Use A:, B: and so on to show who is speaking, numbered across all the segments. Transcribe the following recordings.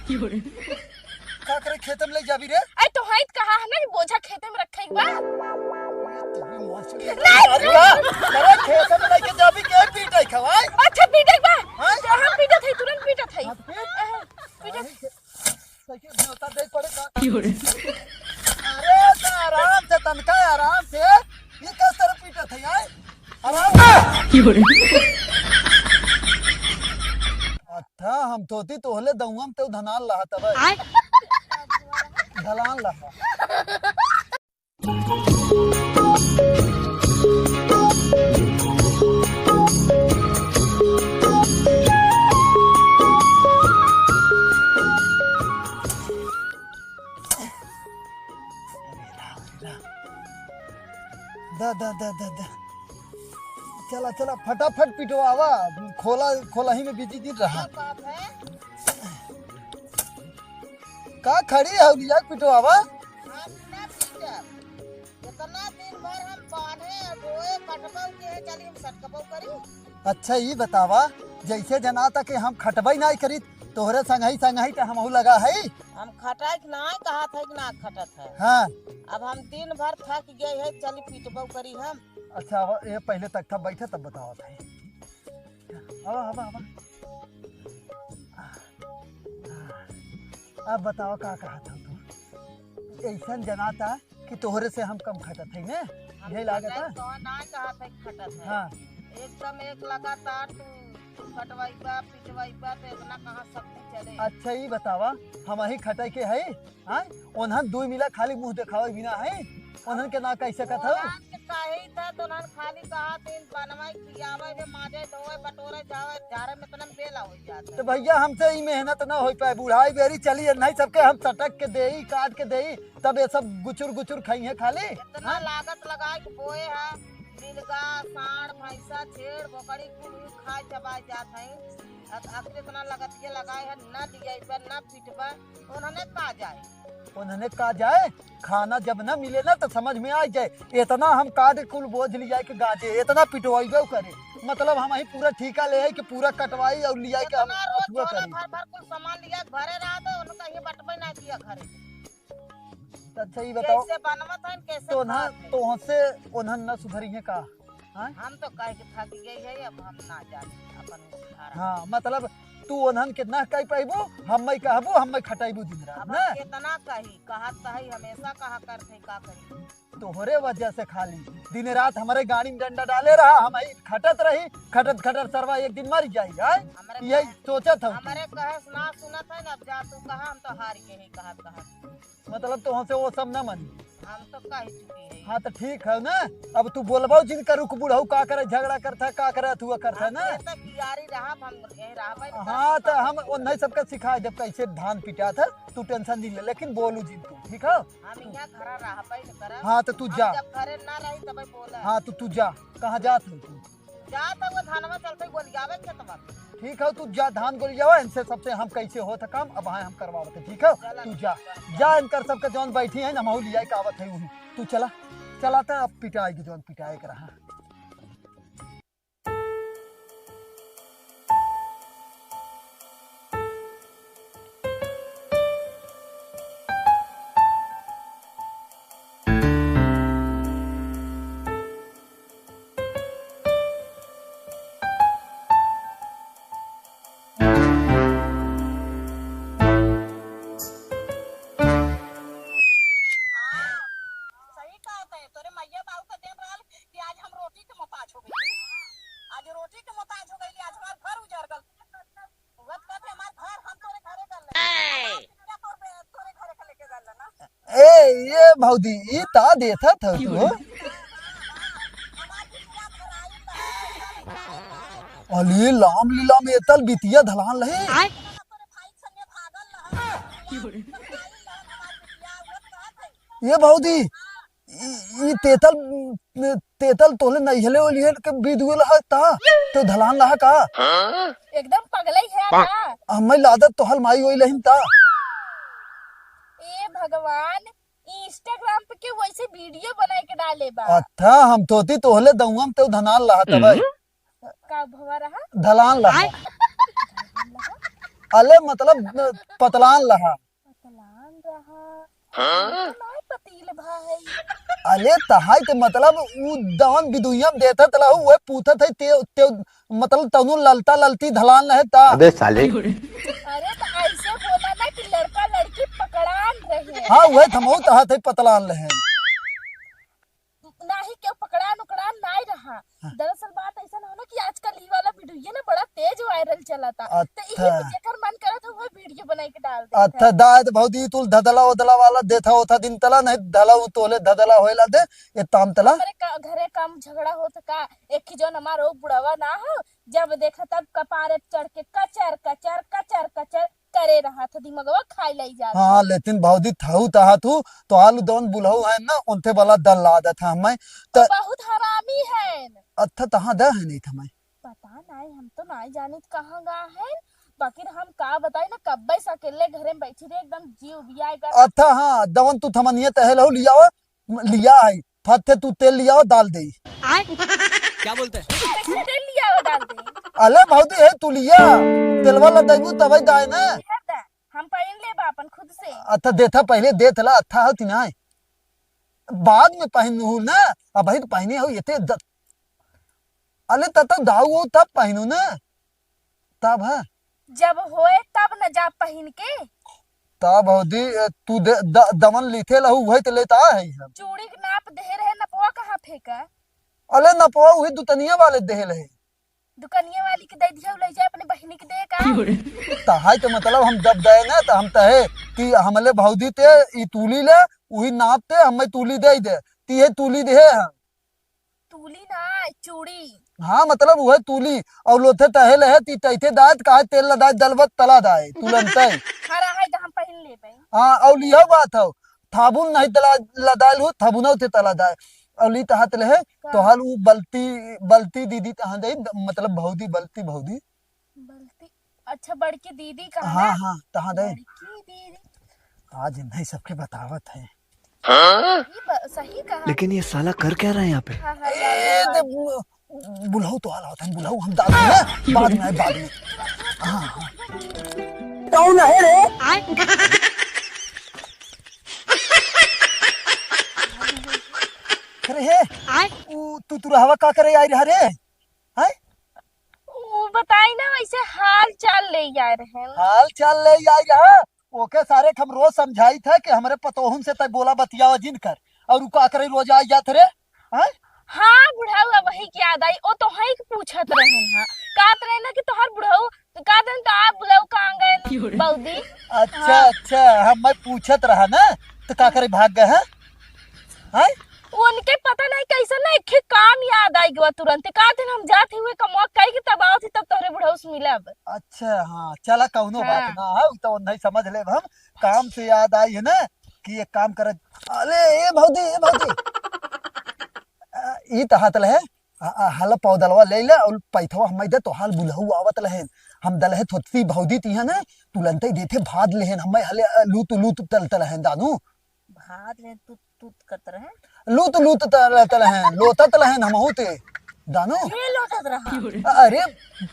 A: का करे खेत में ले जाबी रे?
B: अरे तो हाइट कहा है ना कि बोझा खेते में रखे बा।
A: अरे खेत में लेके जाबी के पीटे खवाई।
B: अच्छा पीटे बा। हम पीटे थे तुरंत पीटे थे। पीटे
A: सही होता देख पड़ेगा। अरे आराम से तनका आराम से ये किस तरह पीटे थे यार? आराम अच्छा हम तोती तोहले दऊंगा तो धनाल लहा तब धलान लहा दा दा दा दा दा चला चला फटाफट पिटवावा खोला खोला ही में बिजी दिन रहा का खड़ी है लिया पिटवावा। अच्छा ये बतावा जैसे जना था कि हम खटबई नहीं करी तोहरे संगही संगही तो हमहू लगा है
C: हम खटाई नहीं कहा था कि ना खटत है।
A: हाँ
C: अब हम दिन भर थक गए है चली पिटबो करी हम।
A: अच्छा ये पहले तक था बैठे तब बताओ था हवा हवा हवा अब बताओ का कहा था तू ऐसा जना था कि तोहरे से हम कम खटत है ने यही लागत है
C: तो ना कहा था कि खटत है।
A: हाँ
C: एकदम एक लगातार तू खटवाईबा पिटवाईबा तो इतना कहाँ शक्ति चले।
A: अच्छा ये बतावा हम ही खटाई के है हाँ उन्हन दो मिला खाली मुंह दिखावे बिना है उन्हन के ना कैसे कथा
C: काहे था तो उन्हन खाली कहा दिन बनवाई खियावे है माजे धोए बटोरे जावे झारे में तनम बेला हो जाता
A: तो भैया हमसे ही मेहनत ना हो पाए बुढ़ाई बेरी चली नहीं सबके हम सटक के देई काट के देई तब ये सब गुचुर गुचुर खाई है खाली
C: इतना लागत लगाए के बोए है दिलगा साढ़ भैंसा छेड़ बोकड़ी कुल खाए चबाए जात है आखिर इतना लागत के लगाए है ना दिया ना पिटबा उन्होंने का जाए
A: उन्होंने कहा जाए खाना जब न मिले ना तो समझ में आ जाए इतना हम काट कुल बोझ लिया के गाजे इतना पिटवाई करे मतलब हम ही पूरा ठीका ले कि पूरा कटवाई और लिया के हम
C: रोज भर भर कुल सामान लिया घरे रहा तो उनका ये बटबे ना किया घरे।
A: अच्छा ये बताओ
C: कैसे बनवत है कैसे
A: तो ना तो हमसे उन्हन न सुधरी है का
C: हम तो कह के थक गई है अब हम ना जाने अपन
A: हाँ मतलब तू उन्हन कितना कह पाइबो हम कहबो हम खटाइबो दिन रात ना
C: कितना कही कहत कही हमेशा कहा करते का करी
A: तोहरे वजह से खाली दिन रात हमारे गाड़ी में डंडा डाले रहा हम खटत रही खटत खटत सरवा एक दिन मर जाई यही सोचा था
C: हमारे कहे ना सुनत है ना जा तू कहा हम तो हार के ही कहत
A: मतलब तो हमसे वो सब न मनी
C: हम तो कह चुकी है।
A: हाँ तो ठीक है ना अब तू बोलबो जिनका रुक बुढ़ऊ का करे झगड़ा करता का करे तू करता ना हाँ तो हम उन्हें सबका सिखा जब कैसे धान पिटा था तू टेंशन नहीं ले लेकिन बोलू जिन तू ठीक है हाँ तो तू जा हाँ तो तू जा कहाँ जात है तू ठीक है तू जा धान गोली जावा इनसे सबसे हम कैसे हो था काम अब हम करवाते ठीक है तू जा जा इनकर सबका जौन बैठी है ना लिया का आवत है वही तू चला चला था अब पिटाएगी जौन पिटाए के रहा ये भौदी ये ता देता था तू अली लाम लीला में तल बितिया धलान लहे ये भौदी ये तेतल तेतल तोले नहीं हले ओलिए के बिदुल ता तो धलान लहा का
B: एकदम पगलई है का
A: हमें लादत तो हल माई होई लहिन ता
B: ए भगवान इंस्टाग्राम पे के वैसे वीडियो बनाए के डाले बा
A: अच्छा हम तोती तोहले दऊंगा तो धनान लहा तब
B: का भवा रहा
A: धलान लहा अले मतलब पतलान लहा।
B: पतलान रहा नहीं पतील भाई।
A: अले तहाई ते मतलब उ दवन बिदुयम देता तला हुए पूछत है ते मतलब तनु ललता ललती धलान लहे ता।
D: अबे साले
B: अरे तो ऐसे बोला ना कि लड़का लड़की पकड़ान रहे।
A: हाँ वह थमो तहा थे पतलान लहे।
B: नहीं क्यों पकड़ान उकड़ान नहीं रहा। दरअसल बात ऐसा ना हो ना कि आजकल ये वाला वीडियो ना बड़ा तेज वायरल चला था। तो
A: अच्छा
B: यही जेकर मन करा था वो वीडियो बना के डाल देता।
A: अच्छा दाद भौदी तू धदला उदला वाला देथा होता दिन तला नहीं धला उ तोले धदला होइला दे ये ताम तला।
B: हमारे घरे कम झगड़ा होता का एक ही जोन हमारा बुढ़ावा ना हो जब देखा तब कपारे पे चढ़ के कचर कचर कचर कचर करे रहा था दिमागवा खाई लाई जा।
A: हाँ लेकिन भौदी थाऊ तहा तू तो आलू दोन बुलहु है ना उनते वाला दल ला दा था मैं तो
B: बहुत हरामी है।
A: अच्छा तहा दा है नहीं था मैं
B: पता नहीं हम तो नहीं जानी कहाँ गा है बाकी हम का बताई ना कब्बे से अकेले घरे में बैठी रहे एकदम जीव बिया कर।
A: अच्छा हाँ दवन तू थमनिए तहलहु लिया लिया है फते तू तेल लिया डाल दे।
E: क्या बोलते हैं?
B: कैसे तेल लिया वो डाल दे।
A: अले भौदी है तू लिया तेलवा ला देबू तबै दाय ना।
B: हम पहन ले बापन खुद से।
A: अच्छा देथा पहले देथला अच्छा होती ना बाद में पहनू ना अब भाई तो पहने हो ये अले तब दाऊ तब पहनू ना तब है
B: जब होए तब न जा पहन के।
A: तब भौदी तू दमन लिथे लहू वही तो लेता है हम।
B: चूड़ी के नाप दे रहे नपवा कहाँ फेंका।
A: अले नपवा वही दुतनिया वाले देहल है
B: दुकानिया वाली के दे दिया ले जाए अपने बहनी के दे का।
A: तहाई तो मतलब हम जब दे ना तो हम तहे कि हमले भौदी ते ई तूली ले वही नाप ते हमें तूली दे दे ती है तूली दे हम।
B: तूली ना चूड़ी।
A: हाँ मतलब वह तूली और लोथे तहल है ती तैथे दायत का तेल लदाय दलवत तला दाय तुलंत
B: हरा है हम पहन ले बे।
A: हाँ और लिया बात हो थाबुन नहीं तला लदायल हो थाबुन होते तला दाय और ली तहात ले तो हाल वो बलती बलती दीदी तहां दे मतलब भौदी बलती भौदी
B: बलती। अच्छा बड़की दीदी का
A: हाँ हाँ तहां दे
B: बड़की दीदी
A: आज नहीं सबके बतावत है।
B: सही कहा।
E: लेकिन ये साला कर क्या रहा है यहाँ पे?
B: हाँ, हाँ,
A: ए दे बुलाओ तो आला होता है बुलाओ हम दाद में बाद में आए बाद में। हाँ हाँ कौन है रे अरे हे तू हवा का करे आई रहा रे हैं
B: वो बताई ना वैसे हाल चाल ले जा रहे हैं।
A: हाल चाल ले आई रहा ओके सारे हम रोज समझाई था कि हमारे पतोहुन से तय बोला बतियावा जिन कर और का करे रोज आ जात रे हैं।
B: हाँ बुढ़ाऊ वही की याद आई ओ तो है पूछत रहे हां कहत रहे ना कि तोहर बुढ़ाऊ तो कहत रहे तो आप बुढ़ाऊ कहां गए बौदी।
A: अच्छा अच्छा हम मैं पूछत रहा ना तो का करे भाग गए हैं
B: उनके पता नहीं कैसे ना एक काम याद आई गवा तुरंत का दिन हम जाते हुए कमवा कई के तब आओ थी तब तोहरे बुढ़ाऊ से मिलब।
A: अच्छा हाँ चला कौनो बात ना है तो नहीं समझ ले हम काम से याद आई है ना कि ये काम कर। अरे ए भौदी ई तहात ले हल पौदलवा ले ले और पैथवा हम दे तो हाल बुलहु आवत लहे हम दलहे थोती भौदी ती है ना तुलंते देथे भाद लेहन हम हले लूत तल तलहे दानू
C: भात ले तू करत रहे
A: लूत तलहे लोतत लहे हम होते दानू
C: ये लौटत रहा।
A: अरे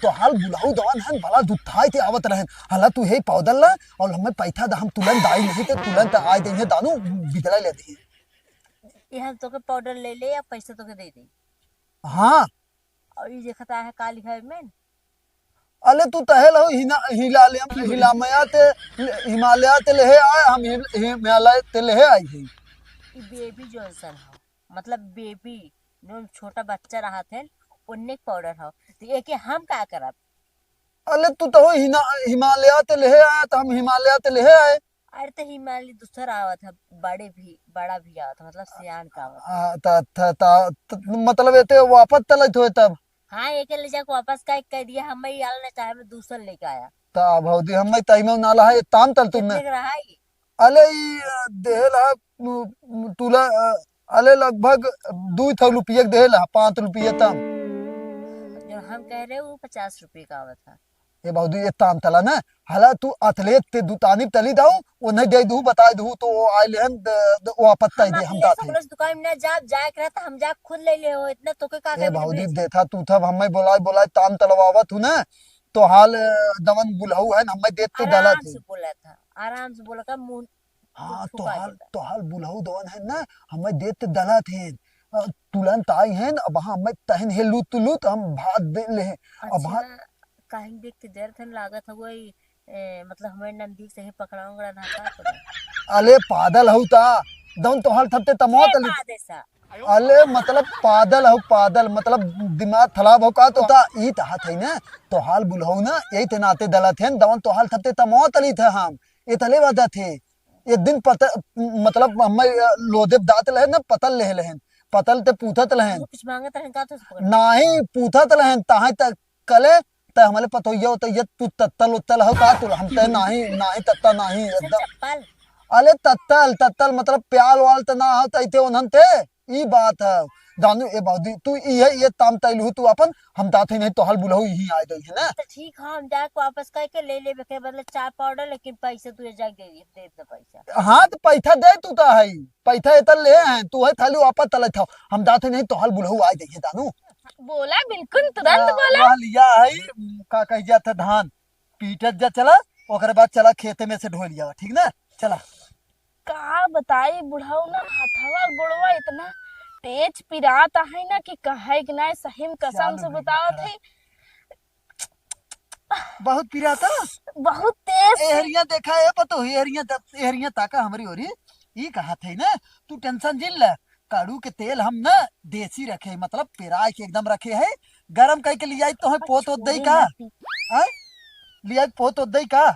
A: तो हाल बुलाऊ दवान हन भला दुथाई ते आवत रहन हला तू हे पौदल ला और हमें पैथा दा हम तुरंत दाई नहीं ते तुरंत आए दे दानू बिदला ले दी
C: ये हम तोके पाउडर ले ले या पैसे तोके दे दे।
A: हाँ
C: और ये देखता है का लिखा है में
A: अले तू तहल हो हिमालय ते ले आए हम हिमालय ते ले आई है
C: ये बेबी जॉनसन हो मतलब बेबी जो छोटा बच्चा रहा थे उन्ने पाउडर हो तो ये कि हम का करब।
A: अले तू तो हिमालय ते ले आया तो हम हिमालय ते ले आए।
C: अरे तो हिमालय दूसरा आवा था बड़ा भी आवा था मतलब सियान का आवा
A: था मतलब एते वापस तलत हो तब।
C: हाँ एक ले जाके वापस का कह दिया हम ही आल ने चाहे मैं दूसरा लेके आया
A: ता भौदी हम तइमे नाला है ताम तल तुमने
C: कितने का रहा है
A: अले देहला तुला अले लगभग 2 रुपये देहला 5 रुपये तम
C: जो हम कह रहे वो 50 रुपए का आवा था।
A: ये भौदी ये ताम तला ना हला तू अथलेट ते दुतानी तली दाऊ वो नहीं दे दू बता दू तो आइले हम वापस तय दे हम दाते
C: दुकान में जाए रहता हम जा खुद ले ले हो इतना तो के का
A: ए भौदी देथा तू था हमें बोलाय ताम तलवावत हूं ना तो हाल दवन बुलहु है हमें देख तो दला
C: आराम
A: थे।
C: से बोला था, आराम से बोला का मुंह
A: हाँ
C: फुका देता।
A: तो हाल बुलहु दवन है ना हमें देख तो दला थे। तुरंत आई हैं अब हाँ हमें तहन हे लूट लूट हम भाग दे ले हैं। अब हाँ
C: अच्छा कहीं देख के देर थन लागत है वही मतलब हमारे नजदीक से ही पकड़ाऊंगा ना का तो
A: अले पादल हऊ ता दवन तो हाल थपते तमोत अली।
C: देसा
A: अले मतलब पादल हो पादल मतलब दिमाग खराब हो का तो ता ई ता है ना तो हाल बुलहु ना यही ते नाते दला थे दवन तो हाल थपते तमोत अली थे हम ये तले वादा थे एक दिन पता मतलब हमें लोदेव दात लहे ना पतल ले लहन पतल ते पूछत लहन
C: कुछ मांगत रहन का तो पकड़
A: नाही पूछत लहन ताहे तक कले ते हमले पतोइया होता ये तू तत्तल उत्तल हो का तू हम ते नाही नाही तत्ता नाही एकदम
C: चप्पल
A: अले तत्तल तत्तल मतलब प्याल वाल त ना हो तैते ओनन ते ई बात है दानू ए बाउदी तू ये ताम तैलू तू अपन हम दाथे नहीं तो हल बुलहु यही आ गई है ना।
C: तो ठीक है हम जाके वापस कह के ले लेबे के बदले 4 पाउडर लेकिन पैसे तू जा दे दे पैसा।
A: हाँ तो पैसा दे तू ता है पैसा इतल ले हैं तू है थाली वापस तले था हम दाथे नहीं तो हल बुलहु आ गई है दानू।
B: बोला बिल्कुल तुरंत बोला।
A: वह लिया है का कह जाता धान पीटत जा चला ओकरे बाद चला खेते में से ढो लिया ठीक ना चला।
B: का बताई बुढ़ाऊ ना हथवा गोड़वा इतना तेज पिराता है ना कि कहे कि ना सही में कसम से बताओ थे
A: बहुत पिराता
B: बहुत तेज
A: एहरिया देखा है पतो एहरिया ताका हमारी ओरी ई कहा थे ना तू टेंशन जिल ले काड़ू के तेल हम ना देसी रखे मतलब पिराय के एकदम रखे है गरम कह के लिया तो है पोत ओत दई का है लिया पोत ओत दई का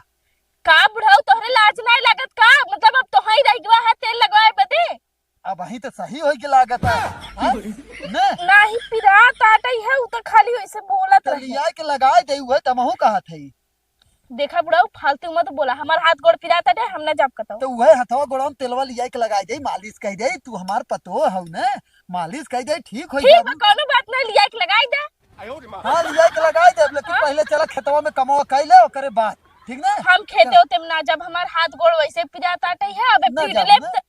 B: बुढ़ाऊ तोहरे लाज नहीं लागत का मतलब अब तो ही रह गया है तेल लगवाए बदे
A: अब वही तो सही हो के लागत है ना
B: नहीं पिरात आटई है उ तो खाली वैसे बोलत
A: तो
B: रही
A: लिया के लगाए दे हुए तमहू कहा थे
B: देखा बुढ़ाऊ फालतू मत बोला हमार हाथ गोड़ पिराता है हम ना जब कतो
A: तो वह हथवा गोड़ा में तेलवा लिया के लगाए दे मालिश कह दे तू हमार पतो हौ ना मालिश कह दे ठीक हो
B: ठीक है कोनो बात नहीं लिया के लगाई दे।
A: हाँ लिया के लगाए दे लेकिन पहले चला खेतवा में कमावा कर ले ओकरे बाद ठीक ना
B: हम खेते होते में ना जब हमार हाथ गोड़ वैसे पिरात आटई है अबे
A: ना
B: पीट
A: जाबू
B: ले
A: ना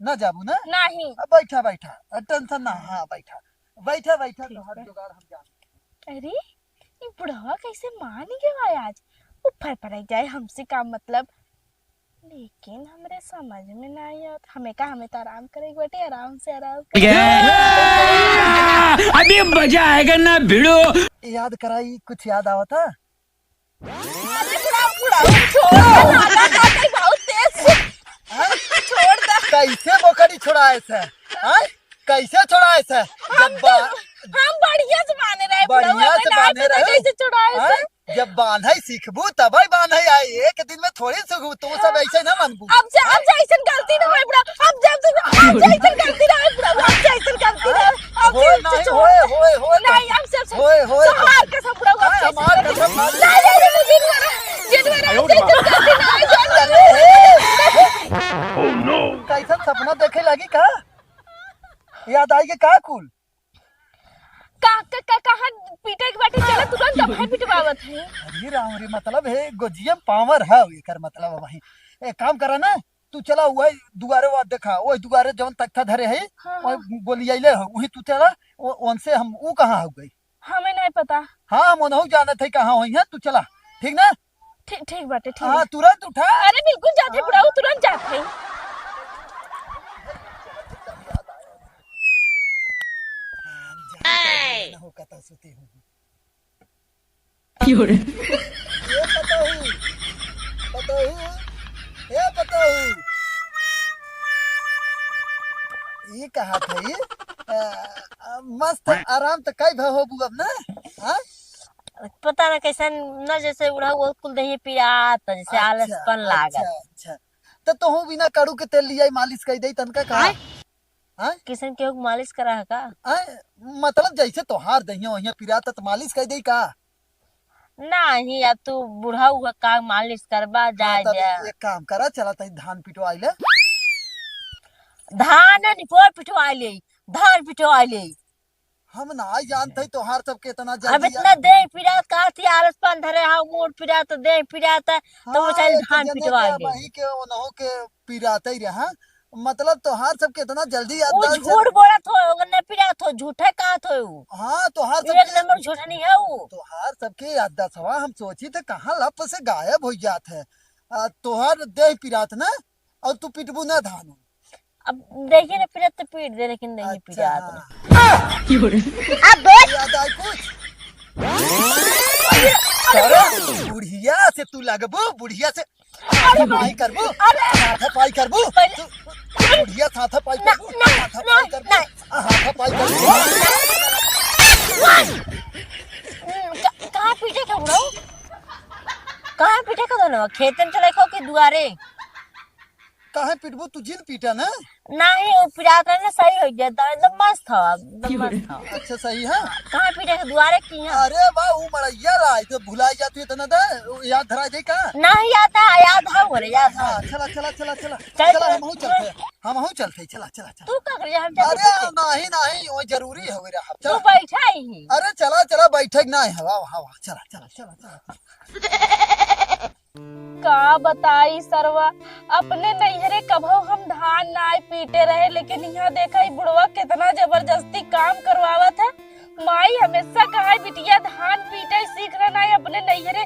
A: ना जाबू ना
B: नहीं
A: बैठा बैठा टेंशन ना हाँ बैठा बैठा बैठा तो हर जुगाड़ हम जान।
B: अरे ये बुढ़वा कैसे मान गया आज ऊपर पड़ जाए हमसे का मतलब लेकिन हमरे समझ में ना आया हमें का हमें तो आराम करेगी बेटे आराम से
E: अभी मजा आएगा ना भिड़ो।
A: याद कराई कुछ याद आवा था
B: अरे बुढ़वा छोड़ ना काटे बहुत तेज छोड़ दे
A: कैसे बोकड़ी छोड़ाए से हाँ? कैसे छोड़ाए से
B: हम बढ़िया से बांधे रहे
A: बढ़िया से बांधे रहे
B: कैसे छुड़ाए
A: हाँ? जब बांधे सीखबू तब ही बांधे आई एक दिन में थोड़ी सीखबू तुम सब ऐसे ना मनबू
B: अब जा ऐसा गलती ना होए बुढ़ा अब ऐसा गलती ना होए बुढ़ा अब ऐसा गलती ना अब
A: होए नहीं होए
B: नहीं अब सब
A: होए
B: सहार का सब बुढ़ा
A: हमार कसम
B: नहीं जिनवरा गलती ना
A: कैसा सपना देखे लगी का याद आई के का कुल
B: कहाँ पीटे के बाटे चला तुरंत दबाई पिटवावत है।
A: अरे राम रे मतलब है गोजियम पावर है एकर मतलब वही एक काम करा ना तू चला वही दुआरे वा देखा वही दुआरे जौन तख्ता धरे है वही बोलियाइले हो वही तू चला उनसे हम ऊ कहाँ हो गई
B: हमें नहीं पता।
A: हाँ हम उन्हों जानत है कहाँ हुई है तू चला ठीक ना
B: ठीक बाटे ठीक
A: हाँ तुरंत उठा
B: अरे बिल्कुल जाते बुढ़ा तुरंत जाते
A: ये कहा था ये मस्त आराम तो कई भा हो अब ना हाँ
C: पता ना कैसा न जैसे उड़ा वो कुल दही पिरात जैसे आलसपन लागत।
A: अच्छा तो तू बिना काड़ू के तेल लिया मालिश कर दे तनका कहा
C: किसन के मालिश करा है का
A: मतलब जैसे तोहार दहिया वहिया पिरात तो मालिश कर दे का
C: नहीं अब तू बूढ़ा हुआ का मालिश करबा जा
A: एक काम करा चला तई धान पिटवाई ले
C: धान निपोर पिटवाई ले धान पिटवाई ले
A: हम ना जानते तोहार सब के इतना
C: अब इतना दे पिरात काती आलसपन धरे हा मोर पिरात दे पिरात तो वो चल धान पिटवाई ले
A: वही के ओनहो के पिराते ही रहा मतलब तोहार सब कितना जल्दी
C: वो
A: याददाश्त
C: झूठ बोलत हो ओगर न पिरात हो झूठे कहत हो
A: हाँ तोहार
C: एक
A: सब
C: नंबर झूठा नहीं है वो।
A: तोहार सबके याददाश्त हवा हम सोची थे कहाँ लप से गायब हो जात है तोहार देह पिरात ना और तू पिटबू ना धान
C: अब देखिए ना पिरात तो पीट दे लेकिन नहीं
A: अच्छा
C: पिरात
B: अब
A: याद आई कुछ अरे बुढ़िया से तू लगबू बुढ़िया से पाई करबू पाई करबू बुढ़िया साथा पाई करबू पाई करबू पाई करबू
C: कहाँ पीटे था बुढ़ाऊ कहाँ पीटे का दोनों खेतन चले खो के दुआरे
A: काहे पिटबू तू जिन पीटा ना
C: नहीं वो पिरात ना सही हो गया था एकदम मस्त था एकदम मस्त था।
A: अच्छा सही है
C: कहाँ पीटे के दुआरे की है
A: अरे वाह वो मरैया लाई तो भुलाई जाती है तना दे याद धरा जाए का
C: नहीं याद है याद है बोले याद है।
A: चला चला चला चला
C: चल,
A: चला
C: चल,
A: हम चलते चला चला चला
C: तू क्या कर रहा है
A: अरे नहीं नहीं वो जरूरी है मेरा
C: तू
A: चला
C: बैठा ही
A: अरे चला चला बैठक ना है हवा हवा चला चला चला चला
B: का बताई सरवा अपने नैहरे कभो हम धान नाय पीटे रहे लेकिन यहाँ देखा ही बुढ़वा कितना जबरदस्ती काम करवावत है। माई हमेशा कहा बिटिया धान पीटे सीख रहा है अपने नैहरे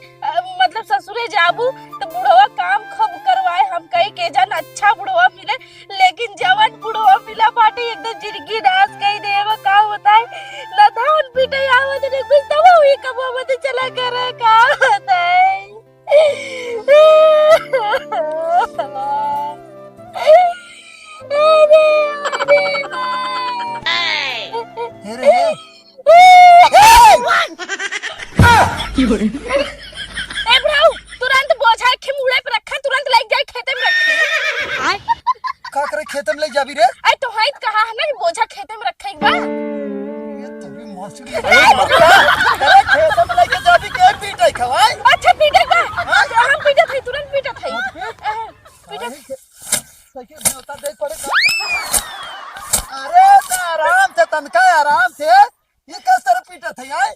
B: मतलब ससुरे जाबू तो बुढ़वा काम खूब करवाए हम कही के जन अच्छा बुढ़वा मिले लेकिन जवन बुढ़वा मिला बाटे एकदम जिंदगी नाश कही देव का बताए न धान पीटे आवत ने कुछ तब हुई कबो मत चला कर का बताए
A: अरे
B: तुरंत बोझा के मुड़े पे रखा तुरंत लेके जाए खेते में रखे
A: का करे खेत में ले जाबी रे
B: आई तो हाइट कहा है ना कि बोझा खेते में रखे एक बार
A: ये तो भी मौसम अरे खेत में लेके जाबी के पीटे खवाई
B: अच्छा पीटे का हम पीटे थे तुरंत पीटे थे पीटे
A: सही होता देख पड़े अरे तो आराम से तनका आराम से ये किस तरह पीटा था यार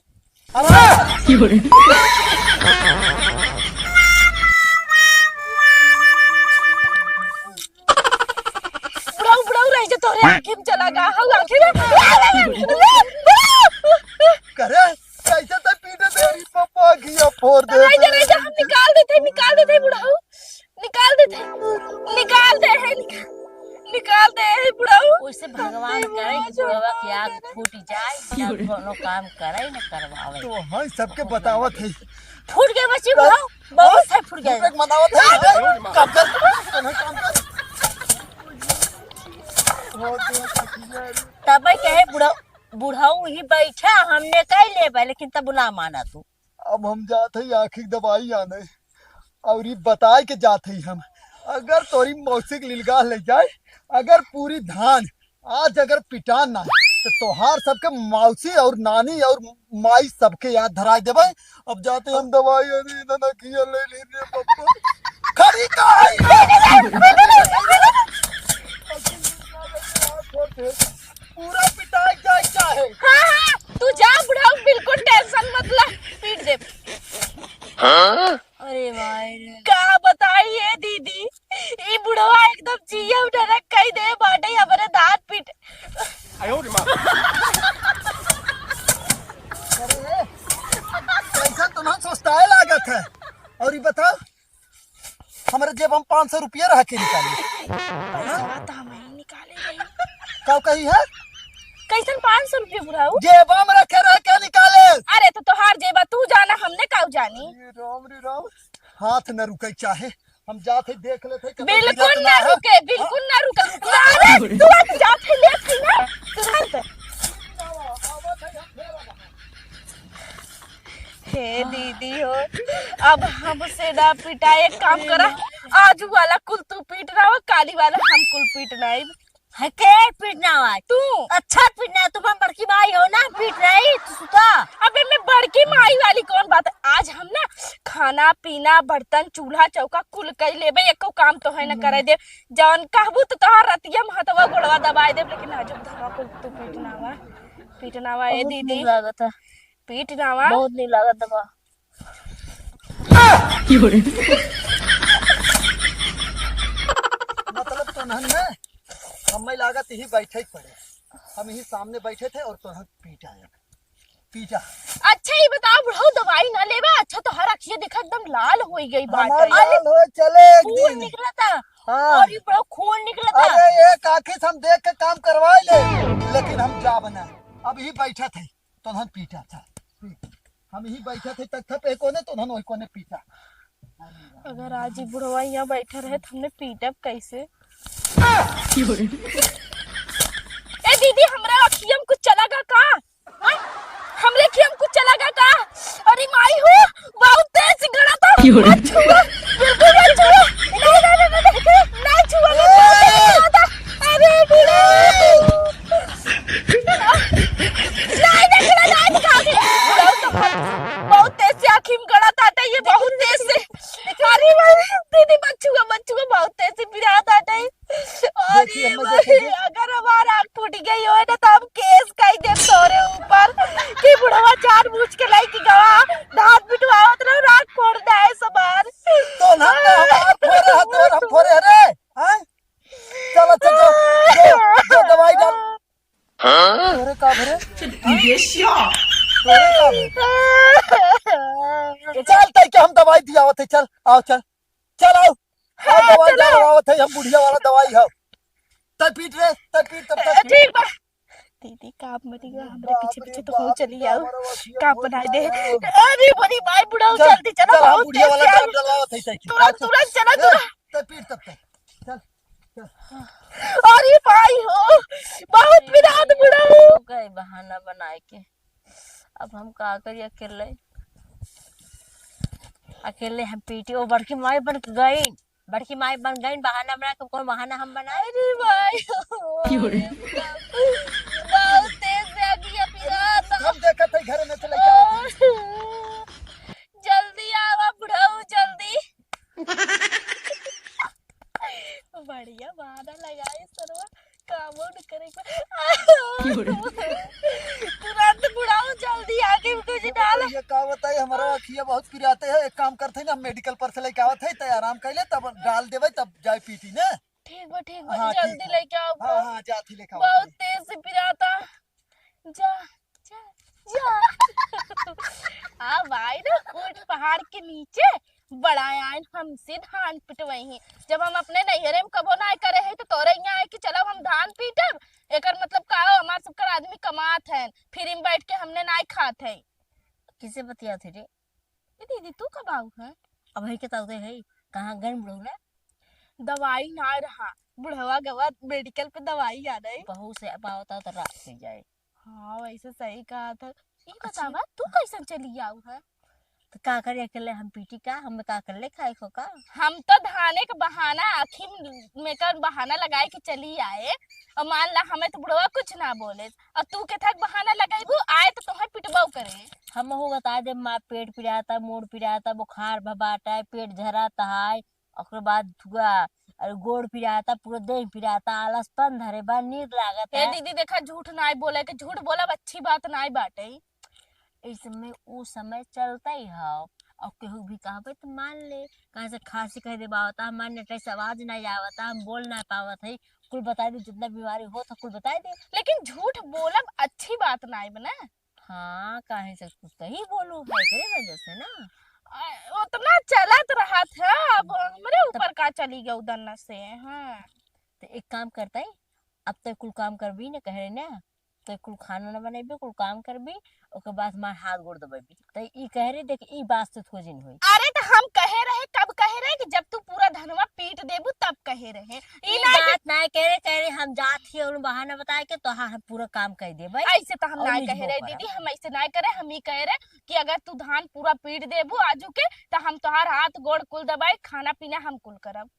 B: बुढ़ाऊ बुढ़ाऊ रह जा तोरे आंखें में चला गा हम आंखें
A: करे कैसे तो पीटे तेरी पप्पा घिया फोड़ दे
B: रह जा हम निकाल देते बुढ़ाऊ निकाल दे है बुढ़ाऊ
C: उससे भगवान करे कि बुढ़वा की आग फूट जाए बिना कोनो काम करे न करवावे
A: तो हाँ सबके बतावत है
C: फूट गए बच्ची बुढ़ाऊ बहुत है फूट गए
A: एक मनावत है काम कर काम कर
C: तब कहे बुढ़ाऊ ही बैठा हमने कह ले लेकिन तब ना माना तू
A: अब हम जाते ही आखिर दवाई आने और ये बताए के जाते ही हम अगर तोरी मौसिक लिलगा ले जाए अगर पूरी धान आज अगर पिटान ना तो तोहार सबके मौसी और नानी और माई सबके याद धरा देवे अब जाते हम दवाई ले लीजिए पप्पा खरी का पूरा पिटाई जाए चाहे
B: हाँ तू जा बुढ़ाऊ बिल्कुल टेंशन मत ले पीट दे
C: अरे भाई
B: का बताइए दीदी ये बुढ़वा एकदम जियम डरक कही दे बाटे हमारे दांत पीट
A: कैसा तुम्हें सोचता है लागत है और ये बताओ हमारे जेब हम 500 रुपया रह के निकाले
B: पैसा तो हम ही निकाले रही
A: कब कही है
B: कैसन 500 रुपये बुढ़ाऊ
A: जेब हम रखे रह के निकाले
B: अरे तो तोहार जेबा तू जाना हमने काऊ जानी
A: रे राम हाथ न रुके चाहे हम जाते देख लेते
B: बिल्कुल ना रुके अरे तुरंत जाते ले थी ना तुरंत हे दीदी हो अब हमसे ना पिटा एक काम करा आजू वाला कुल तू पीट रहा हो काली वाला हम कुल पीटना है
C: है के पीटना हुआ
B: तू
C: अच्छा पीटना तुम बड़की भाई हो ना पीट रही तू सुता
B: अबे मैं बड़की माई वाली कौन बात है आज हम ना खाना पीना बर्तन चूल्हा चौका कुल कर लेबे एको काम तो है ना करे दे जौन कहबू तो तोहार रतिया महतवा गोड़वा दबाए दे लेकिन आज धरवा कुल तू पीटना वा ए दीदी
C: लागत है
B: पीटना वा
C: बहुत नहीं लागत बा
A: मतलब तनहन में ही बैठे ही पड़े, हम ही सामने बैठे थे और तुरंत पीटा है, पीटा।
B: अच्छा ये बताओ बुढ़ऊ दवाई ना लेवा? अच्छा तो हर अखिया देखा एकदम लाल हो गई बात।
A: हमारे लाल हो चले एक
B: खून
A: दिन।
B: निकला था।
A: हाँ।
B: और ये बुढ़ऊ खून निकला था।
A: अरे एक आखिर से हम देख के काम करवा ले, लेकिन हम जा बना अब ही बैठा थे तो हम पीटा था, हम ही बैठा थे तक एक कोने तो हम वही कोने पीटा।
B: अगर आज ही बुढ़वा यहाँ बैठा रहे तो हमने पीटब कैसे? ए दीदी हमरा अखिया में कुछ चलागा का? हाँ? हमरे अखिया में कुछ चलागा का? अरे माई हो बहुत तेज गड़ा था। मत छुआ, बिल्कुल मत छुआ। नहीं छुआ था। अरे बुढ़ऊ नहीं देखना नहीं दिखाती। बुढ़ऊ तो बहुत तेज से आँखी में गड़ा था, ये बहुत तेज से। अरे दीदी बच्चुआ बहुत तेज से पिरात आटा है। अरे भाई अगर हमारा आँख फूट गई हो ना तो हम केस कई दे तोरे ऊपर कि बुढ़वा जानबूझ के लाई की गवा दांत पिटवावत रहो, रात फोड़ दे सबार
A: तो ना हमार फोरे हाथ और हम फोरे रे। हैं चलो चलो जो दवाई डाल। तोरे का भरे तोरे का भरे चल तय के हम दवाई दिया होते। चल आओ चल चल आओ दवाई डालवावत है हम, बुढ़िया वाला दवाई है। तब पीट रे तब पीट तब तक
B: ठीक बा। दीदी काप मरिया हमरे पीछे पीछे तो हो चली आओ काप बनाई दे। अरे बड़ी भाई बुढ़ाओ जल्दी चलो, बहुत
A: बुढ़िया वाला
B: तेज
A: काम डलवावत है तय के
B: तुरंत चलो तुरंत।
A: तब पीट तब तक चल।
B: अरे भाई हो बहुत विराट बुढ़ाओ
C: गए बहाना बनाए के। अब हम का करिए? अकेले हम पीटी ओ बड़की माई बन गई, बड़की माई बन गई। बहाना बना के कौन बहाना हम बनाए?
B: अरे भाई बहुत तेज से आगे पिरात।
A: हम देखा थे घर में चले जाओ।
B: जल्दी आवा बुढ़ाऊ जल्दी। बढ़िया बहाना लगाए सरवा कामों न करे। तुरंत बुढ़ाऊ जल्दी आके कुछ डाल।
A: ये का बताई हमारा अखिया बहुत पिराते है। एक काम करते ना मेडिकल पर से लेके आवत है, तय आराम कर ले तब डाल देवे तब जाए पीटी ना।
B: ठीक बा
A: हाँ,
B: जल्दी
A: ठीक है।
B: लेके आओ।
A: हाँ जाती लेके
B: बहुत
A: आवत
B: तेज से पिराता। जा जा जा। आ भाई ना ऊंट पहाड़ के नीचे बड़ा आयन हमसे धान पिटवाई हैं। जब हम अपने नैहरे में कबो ना करे है तो तोरे यहाँ आए कि चलो हम धान पीटब। एकर मतलब का हो हमार सबकर आदमी कमात है, फिर हम बैठ के हमने ना खात है।
C: किसे बतिया थे रे?
B: ए दीदी तू कब आऊ है?
C: अब है के ताउते है कहां गन बुढ़ऊ ना
B: दवाई ना रहा बुढ़वा गवा मेडिकल पे दवाई आ रही।
C: बहू से अब आवता तो रात से जाए।
B: हाँ वैसे सही कहा था। ये बतावा तू कैसे चली आऊ है?
C: तो का करे अकेले हम पीटी का हम का कर ले खाए को का?
B: हम तो धाने का बहाना आखिर में कर बहाना लगाए के चली आए और मान ला हमें तो बुढ़वा कुछ ना बोले और तू के थक बहाना लगाईबू आए तो तुम्हें पिटबाऊ करे।
C: हम हो बता दे माँ पेट पिराता, मूड पिराता, बुखार भबाटा है, पेट झराता है, और बाद थुआ और गोड़ पिराता, पूरा देह पिराता, आलसपन धरे बा, नींद लागत
B: ए
C: है।
B: दीदी देखा झूठ ना बोले के झूठ बोला अच्छी बात ना बाटे।
C: इस समय वो समय चलता ही है और केहू भी कहबे तो मान ले। कहाँ से खांसी कह दे बावता मान ने कैसे आवाज नहीं आवता, हम बोल ना पावत है, कुल बता दे जितना बीमारी हो तो कुल बता दे।
B: लेकिन झूठ बोलब अच्छी बात ना बना।
C: हाँ काहे से कुछ तो ही बोलू है करे वजह से ना।
B: उतना चलत रहा था अब मेरे ऊपर का चली गया उधर से। हाँ
C: तो एक काम करता है अब तो कुल काम करबी ना कह रहे ना, तो कुल खाना ना बनेबी कुल काम करबी ओके बाद मार हाथ गोड़ दबेबी। तो ई कह रहे देख ई बात से थो जिन होई।
B: अरे तो हम कहे रहे कब कहे रहे कि जब तू पूरा धनवा पीट देबू तब कहे रहे।
C: ई बात ना कह रहे हम जात ही और बहाना बताए के तो हाँ हम पूरा काम कर दे भाई।
B: ऐसे तो हम ना कहे रहे दीदी, हम ऐसे ना करे। हम ही कहे रहे कि अगर तू धान पूरा पीट देबू आजू के तो हम तोहार हाथ गोड़ कुल दबाई खाना पीना हम कुल करब।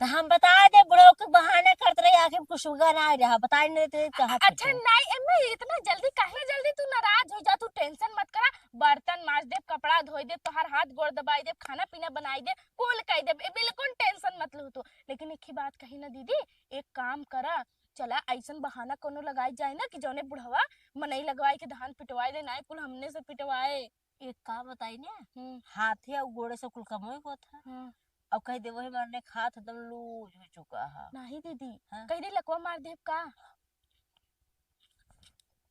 C: तो हम बता दे बुढ़ो के बहाना करते रहे आखिर कुछ शुगर आ रहा बताई नहीं देते कहा।
B: अच्छा नहीं एमे इतना जल्दी काहे जल्दी तू नाराज हो जा, तू टेंशन मत करा। बर्तन माज दे, कपड़ा धोई दे, तोहार हाथ गोड़ दबाई दे, खाना पीना बनाई दे, कुल कह दे, बिल्कुल टेंशन मत लो तू। लेकिन एक ही बात कही ना दीदी, एक काम करा चला ऐसा बहाना कोनो लगाई जाए ना कि जौने बुढ़वा मनई लगवाए के धान पिटवाए दे ना कुल हमने से पिटवाए।
C: एक का बताई ना हाथ या गोड़े से कुल कमोई होता
D: अब कह दे वही मरने खात एकदम लूज हो चुका है।
B: नहीं दीदी
D: हाँ?
B: कहीं लकवा मार दे का।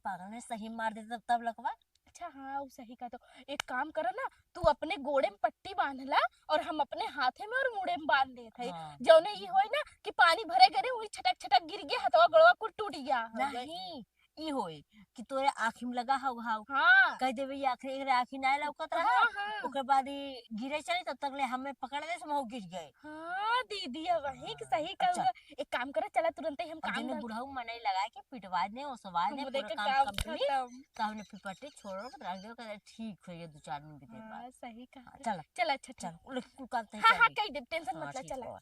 D: पागल ने सही मार दे तब लकवा।
B: अच्छा हाँ वो सही का। तो एक काम करो ना, तू अपने गोड़े में पट्टी बांधला और हम अपने हाथे में और मुड़े में बांध देते हैं।
D: हाँ।
B: जौने ये होई ना कि पानी भरे गए वही छटक छटक गिर गया हथवा गोड़वा कुल टूट गया।
D: नहीं ई होए कि तोरे आँखी में लगा हाउ हाउ
B: हाँ
D: कह देवे ये आखिर एकरे आँखी ना लौकत रहा।
B: हाँ हाँ
D: ओकर बाद ही गिरे चले तब तक ले हमें पकड़ दे हम गिर गए।
B: हाँ दीदी अब वही कि सही
D: अच्छा।
B: कहूँगा। एक काम करो चला तुरंत ही हम
D: और
B: काम
D: जिन्हें
B: कर
D: बुढ़ाऊ मनाई लगा के पिटवा दे और सवाल दे
B: हमरे
D: पूरा
B: के
D: काम
B: काम
D: कंप्लीट।
B: खत्म।
D: तो हमने फिर पट्टी छोड़ो तो रख दो कहते ठीक हो ये 2-4 दिन के
B: हाँ
D: बाद।
B: सही कहा।
D: चल
B: चल अच्छा
D: चल उल्लू करते हैं
B: हाँ हाँ
D: चल।
B: कही दे टेंशन
D: हाँ,
B: मत ले
D: ठीक
B: चला।
D: है।